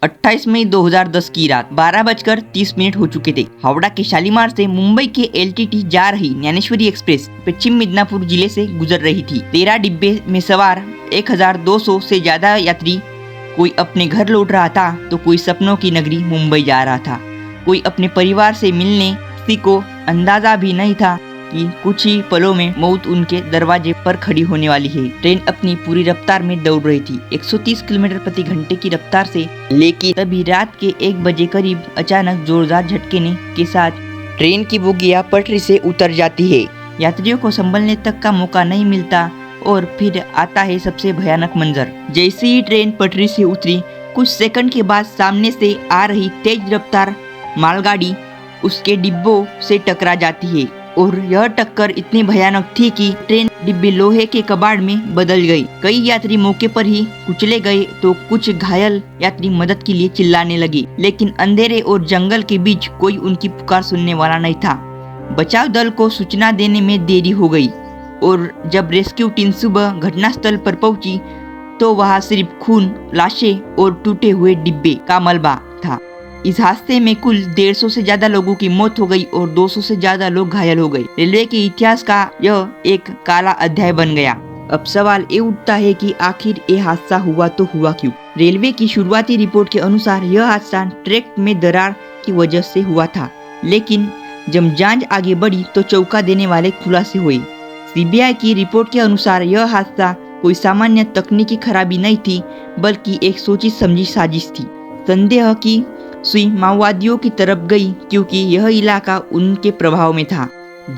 28 मई 2010 की रात 12:30 हो चुके थे। हावड़ा के शालीमार से मुंबई के एलटीटी जा रही ज्ञानेश्वरी एक्सप्रेस पश्चिम मिदनापुर जिले से गुजर रही थी। 13 डिब्बे में सवार 1200 से ज्यादा यात्री, कोई अपने घर लौट रहा था तो कोई सपनों की नगरी मुंबई जा रहा था। कोई अपने परिवार से मिलने, किसी को अंदाजा भी नहीं था कि कुछ ही पलों में मौत उनके दरवाजे पर खड़ी होने वाली है। ट्रेन अपनी पूरी रफ्तार में दौड़ रही थी, 130 किलोमीटर प्रति घंटे की रफ्तार से। लेकिन तभी रात के 1 बजे करीब अचानक जोरदार झटके के साथ ट्रेन की बोगियां पटरी से उतर जाती है। यात्रियों को संभलने तक का मौका नहीं मिलता और फिर आता है सबसे भयानक मंजर। जैसे ही ट्रेन पटरी से उतरी, कुछ सेकंड के बाद सामने से आ रही तेज रफ्तार मालगाड़ी उसके डिब्बों से टकरा जाती है और यह टक्कर इतनी भयानक थी कि ट्रेन डिब्बे लोहे के कबाड़ में बदल गई। कई यात्री मौके पर ही कुचले गए तो कुछ घायल यात्री मदद के लिए चिल्लाने लगे, लेकिन अंधेरे और जंगल के बीच कोई उनकी पुकार सुनने वाला नहीं था। बचाव दल को सूचना देने में देरी हो गई और जब रेस्क्यू टीम सुबह घटनास्थल पर पहुंची तो वहां सिर्फ खून, लाशें और टूटे हुए डिब्बे का मलबा था। इस हादसे में कुल 150 से ज्यादा लोगों की मौत हो गई और 200 से ज्यादा लोग घायल हो गए। रेलवे के इतिहास का यह एक काला अध्याय बन गया। अब सवाल ये उठता है कि आखिर ये हादसा हुआ तो हुआ क्यों? रेलवे की शुरुआती रिपोर्ट के अनुसार यह हादसा ट्रैक में दरार की वजह से हुआ था, लेकिन जब जांच आगे बढ़ी तो चौंका देने वाले खुलासे हुए। सीबीआई की रिपोर्ट के अनुसार यह हादसा कोई सामान्य तकनीकी खराबी नहीं थी, बल्कि एक सोची समझी साजिश थी। संदेह की सुई माओवादियों की तरफ गई क्योंकि यह इलाका उनके प्रभाव में था।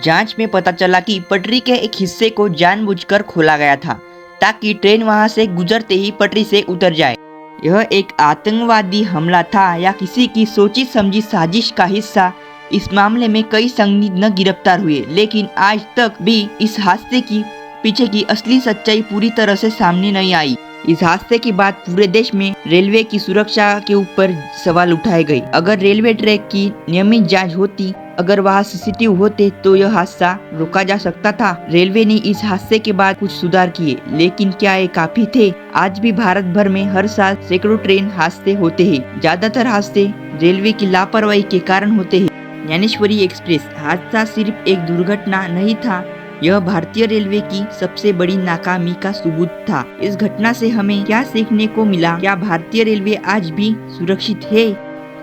जांच में पता चला कि पटरी के एक हिस्से को जानबूझकर खोला गया था ताकि ट्रेन वहां से गुजरते ही पटरी से उतर जाए। यह एक आतंकवादी हमला था या किसी की सोची समझी साजिश का हिस्सा, इस मामले में कई संदिग्ध गिरफ्तार हुए, लेकिन आज तक भी इस हादसे की पीछे की असली सच्चाई पूरी तरह से सामने नहीं आई। इस हादसे के बाद पूरे देश में रेलवे की सुरक्षा के ऊपर सवाल उठाए गए। अगर रेलवे ट्रैक की नियमित जांच होती, अगर वहाँ सीसीटीवी होते तो यह हादसा रोका जा सकता था। रेलवे ने इस हादसे के बाद कुछ सुधार किए, लेकिन क्या ये काफी थे? आज भी भारत भर में हर साल सैकड़ों ट्रेन हादसे होते हैं। ज्यादातर हादसे रेलवे की लापरवाही के कारण होते हैं। ज्ञानेश्वरी एक्सप्रेस हादसा सिर्फ एक दुर्घटना नहीं था, यह भारतीय रेलवे की सबसे बड़ी नाकामी का सबूत था। इस घटना से हमें क्या सीखने को मिला? क्या भारतीय रेलवे आज भी सुरक्षित है?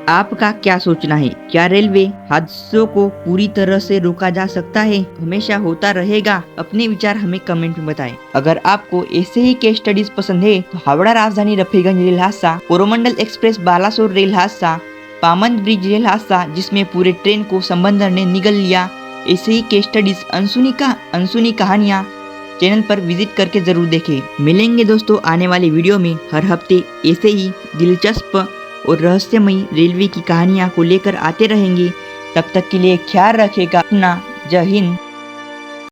आपका क्या सोचना है? क्या रेलवे हादसों को पूरी तरह से रोका जा सकता है? हमेशा होता रहेगा? अपने विचार हमें कमेंट में बताएं। अगर आपको ऐसे ही केस स्टडीज पसंद है तो हावड़ा राजधानी रफीगंज रेल हादसा, कोरोमंडल एक्सप्रेस बालासोर रेल हादसा, पामन ब्रिज रेल हादसा जिसमें पूरे ट्रेन को समंदर ने निगल लिया, ऐसे ही केस स्टडीज अनसुनी कहानियाँ चैनल पर विजिट करके जरूर देखें। मिलेंगे दोस्तों आने वाले वीडियो में। हर हफ्ते ऐसे ही दिलचस्प और रहस्यमयी रेलवे की कहानियाँ को लेकर आते रहेंगे। तब तक के लिए ख्याल रखेगा अपना। जय हिंद।